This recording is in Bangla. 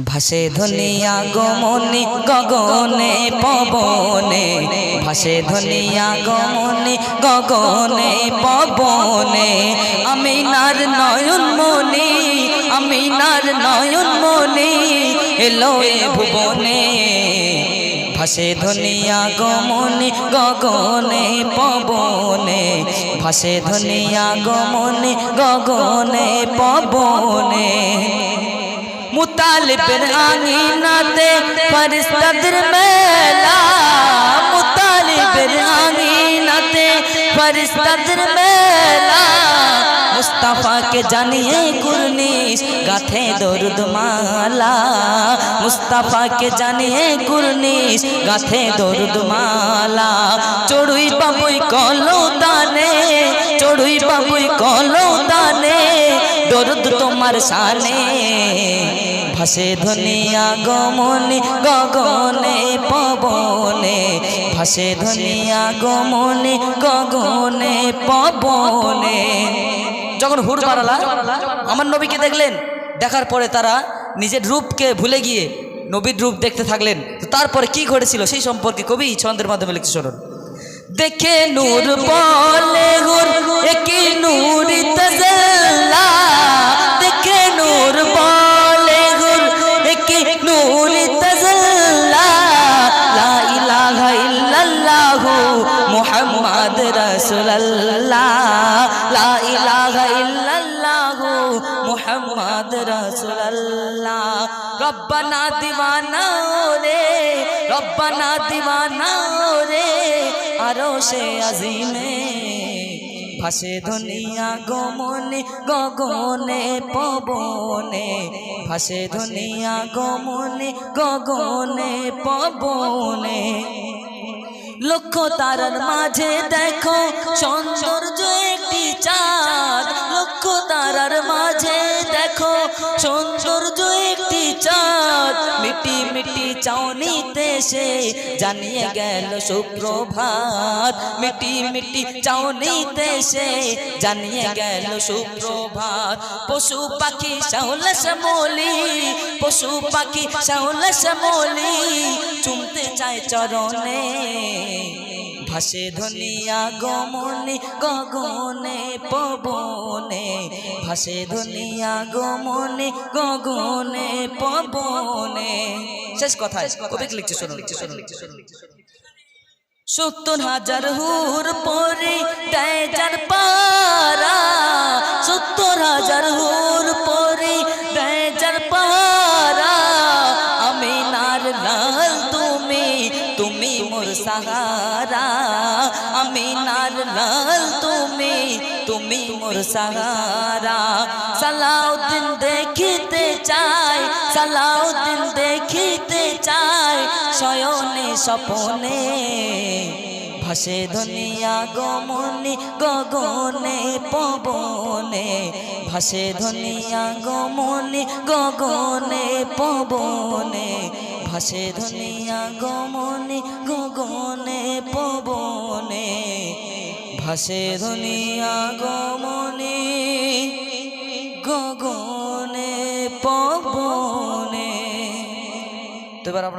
ভাসে ধনিয়া গমনি গগনে পবনে, ভাসে ধনিয়া গমনি গগনে পবনে। আমিনার নয়ন মনি, আমিনার নয়ন মনি এলো এ ভুবনে। ভাসে ধনিয়া গমনি গগনে পবনে, ভাসে ধনিয়া গমনি গগনে পবনে। মুতালিবের আঙিনাতে ফেরেশতাদের মেলা, মুতালিবের আঙিনাতে ফেরেশতাদের মেলা। মুস্তাফাকে জানিয়ে কুরনিশ গাথে দরুদ মালা, মুস্তাফাকে জানিয়ে কুরনিশ গাথে দরুদ মালা। চড়ুই বাবুই কলো দানে, চড়ুই বাবুই কলো দানে দরুদ তোমার শানে। ভাসে ধনিয়া গমনি গগনে পবনে, ভাসে ধনিয়া গমনি গগনে পবনে। যখন হুড় বাড়ালা আমার নবীকে দেখলেন, দেখার পরে তারা নিজের রূপকে ভুলে গিয়ে নবীর রূপ দেখতে থাকলেন। তো তারপরে কি ঘটেছিল সেই সম্পর্কে কবি ছন্দের মাধ্যমে লিখতে শুনুন। দেখে নূর বলে হুর একি নূর তাজাল্লা, দেখে নূর বলে হুর একি নূর তাজাল্লা। লা ইলাহা ইল্লাল্লাহু মুহাম্মাদ রাসূলুল্লাহ, লা ইলাহা ইল্লাল্লাহু মুহাম্মাদ রাসূলুল্লাহ। রব্বানা দিওয়ানা রে, রব্বানা দিওয়ানা রে আরশে আজিমে। ভাসে ধনিয়া গমনে গগনে পবনে, ভাসে ধনিয়া গমনে গগনে পবনে। লক্ষ তারার মাঝে দেখো সৌন্দর্য একটি চাঁদ, লক্ষ তারার মাঝে দেখো সৌন্দর্য একটি চাঁদ। মিটি মিটি চাউনিতে সে জানিয়ে গেল সুপ্রভাত, মিটি মিটি চাউনিতে সে জানিয়ে গেল সুপ্রভাত। পশু পাখি শাওল শ্যামলি, পশু পাখি শাওল শ্যামলি চুমতে চায় চরণে। ভাসে ধনিয়া গমনে গগনে পবনে, ভাসে ধনিয়া গমনে গগনে পবনে। শেষ কথা কবি লিখছে শুনুন। ৭০,০০০ হুর পরে দেয় যার পারা, ৭০,০০০ হুর পরে দেয় যার পারা। আমিনার লাল তুমি, তুমি মোর সাহারা, আমিনার লাল তুমি, তুমি মোর সাহারা। সালাউদ্দিন দেখিতে চাই, সালাউদ্দিন দেখিতে চাই শয়নে স্বপনে। ভাসে ধনিয়া গমনে গগনে পবনে, ভাসে ধনিয়া গমনে গগনে পবনে, ভাসে ধনিয়া গমনে গগনে পবনে, ভাসে ধনিয়া গমনে গগনে পবনে। তো এবার আপনার